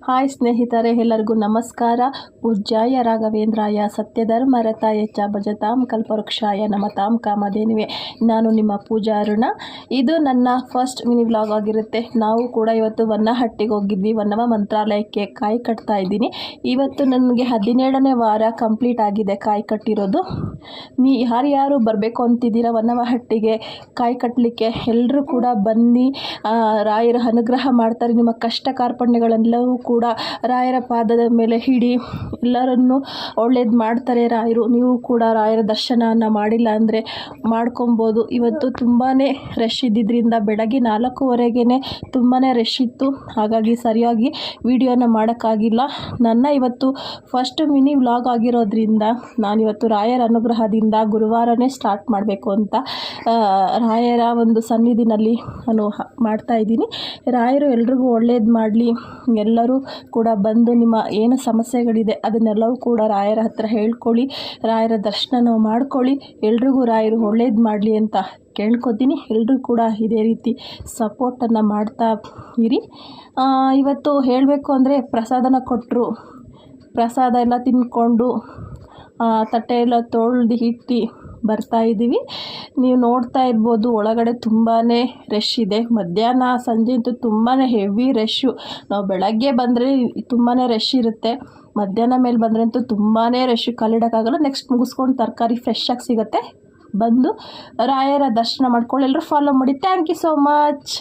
Hi ಸ್ನೇಹಿತರೆ, ಎಲ್ಲರಿಗೂ ನಮಸ್ಕಾರ. ಪೂಜ್ಯಾಯ ರಾಘವೇಂದ್ರಾಯ ಸತ್ಯಧರ್ಮರತಾಯ ಚ ಭಜತಾಂ ಕಲ್ಪವೃಕ್ಷಾಯ ನಮತಾಂ ಕಾಮಧೇನುವೆ. ನಾನು ನಿಮ್ಮ ಪೂಜಾ ಅರುಣ. ಇದು ನನ್ನ ಫಸ್ಟ್ ಮಿನಿ ವ್ಲಾಗ್ ಆಗಿರುತ್ತೆ. ನಾವು ಕೂಡ ಇವತ್ತು ವನ್ನಹಟ್ಟಿಗೆ ಹೋಗಿದ್ವಿ. ವನ್ನವ ಮಂತ್ರಾಲಯಕ್ಕೆ ಕಾಯಿ ಕಟ್ತಾ ಇದ್ದೀನಿ. ಇವತ್ತು ನನಗೆ 17ನೇ ವಾರ ಕಂಪ್ಲೀಟ್ ಆಗಿದೆ ಕಾಯಿ ಕಟ್ಟಿರೋದು. ಯಾರ್ಯಾರು ಬರಬೇಕು ಅಂತಿದ್ದೀರಾ ವನ್ನವಹಟ್ಟಿಗೆ ಕಾಯಿ ಕಟ್ಟಲಿಕ್ಕೆ, ಎಲ್ಲರೂ ಕೂಡ ಬನ್ನಿ. ರಾಯರ ಅನುಗ್ರಹ ಮಾಡ್ತಾರೆ. ನಿಮ್ಮ ಕಷ್ಟ ಕಾರ್ಪಣ್ಯಗಳೆಲ್ಲವೂ ಕೂಡ ರಾಯರ ಪಾದದ ಮೇಲೆ ಹಿಡಿ, ಎಲ್ಲರನ್ನು ಒಳ್ಳೇದು ಮಾಡ್ತಾರೆ ರಾಯರು. ನೀವು ಕೂಡ ರಾಯರ ದರ್ಶನವನ್ನು ಮಾಡಿಲ್ಲ ಅಂದರೆ ಮಾಡ್ಕೊಬೋದು. ಇವತ್ತು ತುಂಬಾ ರಶ್ ಇದ್ದಿದ್ದರಿಂದ ಬೆಳಗ್ಗೆ 4:15ಗೆ ತುಂಬಾ ರಶ್ ಇತ್ತು. ಹಾಗಾಗಿ ಸರಿಯಾಗಿ ವಿಡಿಯೋನ ಮಾಡೋಕ್ಕಾಗಿಲ್ಲ. ನನ್ನ ಇವತ್ತು ಫಸ್ಟ್ ಮಿನಿ ವ್ಲಾಗ್ ಆಗಿರೋದ್ರಿಂದ ನಾನಿವತ್ತು ರಾಯರ ಅನುಗ್ರಹದಿಂದ ಗುರುವಾರನೇ ಸ್ಟಾರ್ಟ್ ಮಾಡಬೇಕು ಅಂತ ರಾಯರ ಒಂದು ಸನ್ನಿಧಿನಲ್ಲಿ ನಾನು ಮಾಡ್ತಾಯಿದ್ದೀನಿ. ರಾಯರು ಎಲ್ರಿಗೂ ಒಳ್ಳೇದು ಮಾಡಲಿ. ಎಲ್ಲರೂ ಕೂಡ ಬಂದು ನಿಮ್ಮ ಏನು ಸಮಸ್ಯೆಗಳಿದೆ ಅದನ್ನೆಲ್ಲವೂ ಕೂಡ ರಾಯರ ಹತ್ರ ಹೇಳ್ಕೊಳ್ಳಿ, ರಾಯರ ದರ್ಶನ ಮಾಡ್ಕೊಳ್ಳಿ. ಎಲ್ರಿಗೂ ರಾಯರು ಒಳ್ಳೇದು ಮಾಡಲಿ ಅಂತ ಕೇಳ್ಕೊತೀನಿ. ಎಲ್ಲರೂ ಕೂಡ ಇದೇ ರೀತಿ ಸಪೋರ್ಟನ್ನು ಮಾಡ್ತಾ ಇರಿ. ಇವತ್ತು ಹೇಳಬೇಕು ಅಂದರೆ ಪ್ರಸಾದನ ಕೊಟ್ಟರು. ಪ್ರಸಾದ ಎಲ್ಲ ತಿಂದ್ಕೊಂಡು ತಟ್ಟೆ ಎಲ್ಲ ತೊಳೆದು ಇಟ್ಟು ಬರ್ತಾಯಿದ್ದೀವಿ. ನೀವು ನೋಡ್ತಾ ಇರ್ಬೋದು ಒಳಗಡೆ ತುಂಬಾ ರಶ್ ಇದೆ. ಮಧ್ಯಾಹ್ನ ಸಂಜೆ ಅಂತೂ ತುಂಬಾ ಹೆವಿ ರಶ್ಶು. ನಾವು ಬೆಳಗ್ಗೆ ಬಂದರೆ ತುಂಬಾ ರಶ್ ಇರುತ್ತೆ. ಮಧ್ಯಾಹ್ನ ಮೇಲೆ ಬಂದರೆ ಅಂತೂ ತುಂಬಾ ರಶ್ಶು, ಕಾಲಿಡೋಕ್ಕಾಗಲ್ಲ. ನೆಕ್ಸ್ಟ್ ಮುಗಿಸ್ಕೊಂಡು ತರಕಾರಿ ಫ್ರೆಶ್ ಆಗಿ ಸಿಗುತ್ತೆ. ಬಂದು ರಾಯರ ದರ್ಶನ ಮಾಡ್ಕೊಳ್ಳಿ. ಎಲ್ಲರೂ ಫಾಲೋ ಮಾಡಿ. Thank you so much.